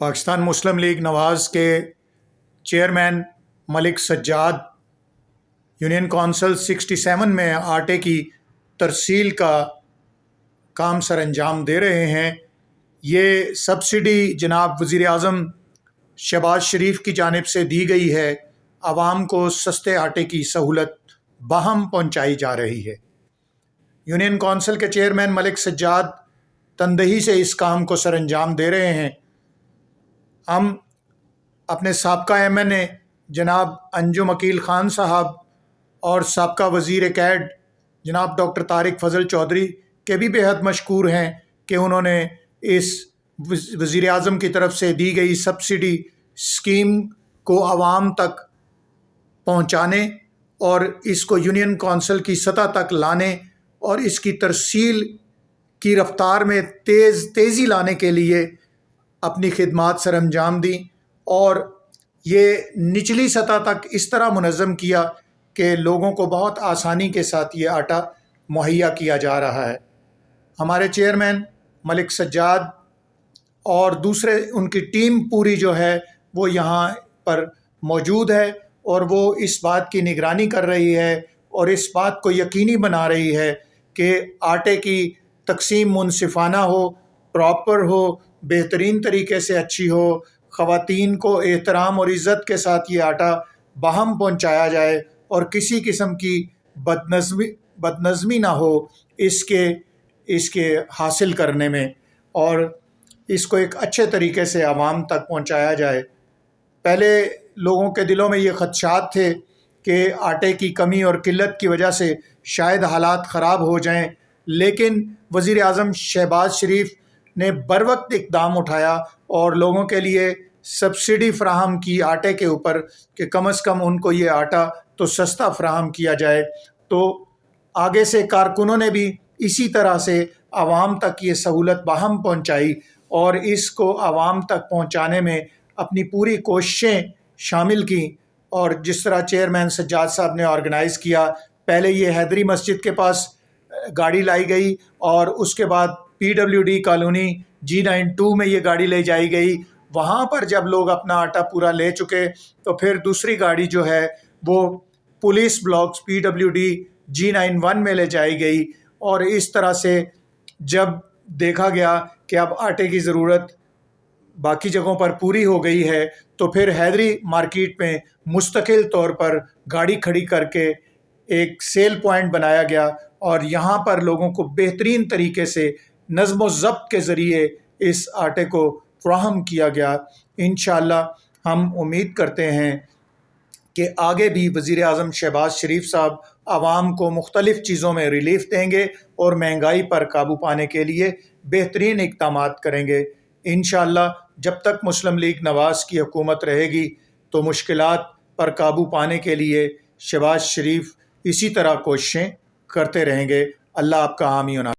پاکستان مسلم league نواز کے chairman ملک Sajjad union council 67 میں آٹے کی ترسیل کا کام سر انجام دے رہے ہیں۔ یہ سبسڈی جناب وزیر اعظم شہباز شریف کی جانب سے دی گئی ہے، عوام کو سستے آٹے کی سہولت باہم پہنچائی جا رہی ہے۔ یونین کونسل کے چیئرمین ملک سجاد تندہی سے اس کام کو سر انجام دے رہے ہیں۔ ہم اپنے سابقہ ایم این اے جناب انجم عقیل خان صاحب اور سابقہ وزیر کیڈ جناب ڈاکٹر طارق فضل چودھری کے بھی بے حد مشکور ہیں کہ انہوں نے اس وزیر اعظم کی طرف سے دی گئی سبسڈی اسکیم کو عوام تک پہنچانے اور اس کو یونین کونسل کی سطح تک لانے اور اس کی ترسیل کی رفتار میں تیزی لانے کے لیے اپنی خدمات سر انجام دیں، اور یہ نچلی سطح تک اس طرح منظم کیا کہ لوگوں کو بہت آسانی کے ساتھ یہ آٹا مہیا کیا جا رہا ہے۔ ہمارے چیئرمین ملک سجاد اور دوسرے ان کی ٹیم پوری جو ہے وہ یہاں پر موجود ہے، اور وہ اس بات کی نگرانی کر رہی ہے اور اس بات کو یقینی بنا رہی ہے کہ آٹے کی تقسیم منصفانہ ہو، پراپر ہو، بہترین طریقے سے اچھی ہو، خواتین کو احترام اور عزت کے ساتھ یہ آٹا باہم پہنچایا جائے اور کسی قسم کی بدنظمی نہ ہو اس کے حاصل کرنے میں، اور اس کو ایک اچھے طریقے سے عوام تک پہنچایا جائے۔ پہلے لوگوں کے دلوں میں یہ خدشات تھے کہ آٹے کی کمی اور قلت کی وجہ سے شاید حالات خراب ہو جائیں، لیکن وزیر اعظم شہباز شریف نے بروقت اقدام اٹھایا اور لوگوں کے لیے سبسڈی فراہم کی آٹے کے اوپر کہ کم از کم ان کو یہ آٹا تو سستا فراہم کیا جائے۔ تو آگے سے کارکنوں نے بھی اسی طرح سے عوام تک یہ سہولت باہم پہنچائی اور اس کو عوام تک پہنچانے میں اپنی پوری کوششیں شامل کیں، اور جس طرح چیئرمین سجاد صاحب نے آرگنائز کیا، پہلے یہ حیدری مسجد کے پاس گاڑی لائی گئی اور اس کے بعد PWD کالونی G92 میں یہ گاڑی لے جائی گئی۔ وہاں پر جب لوگ اپنا آٹا پورا لے چکے تو پھر دوسری گاڑی جو ہے وہ پولیس بلاکس PWD G91 میں لے جائی گئی، اور اس طرح سے جب دیکھا گیا کہ اب آٹے کی ضرورت باقی جگہوں پر پوری ہو گئی ہے تو پھر حیدری مارکیٹ میں مستقل طور پر گاڑی کھڑی کر کے ایک سیل پوائنٹ بنایا گیا، اور یہاں پر لوگوں کو بہترین طریقے سے نظم و ضبط کے ذریعے اس آٹے کو فراہم کیا گیا۔ انشاءاللہ ہم امید کرتے ہیں کہ آگے بھی وزیر اعظم شہباز شریف صاحب عوام کو مختلف چیزوں میں ریلیف دیں گے اور مہنگائی پر قابو پانے کے لیے بہترین اقدامات کریں گے۔ انشاءاللہ جب تک مسلم لیگ نواز کی حکومت رہے گی تو مشکلات پر قابو پانے کے لیے شہباز شریف اسی طرح کوششیں کرتے رہیں گے۔ اللہ آپ کا حامی و ناصر۔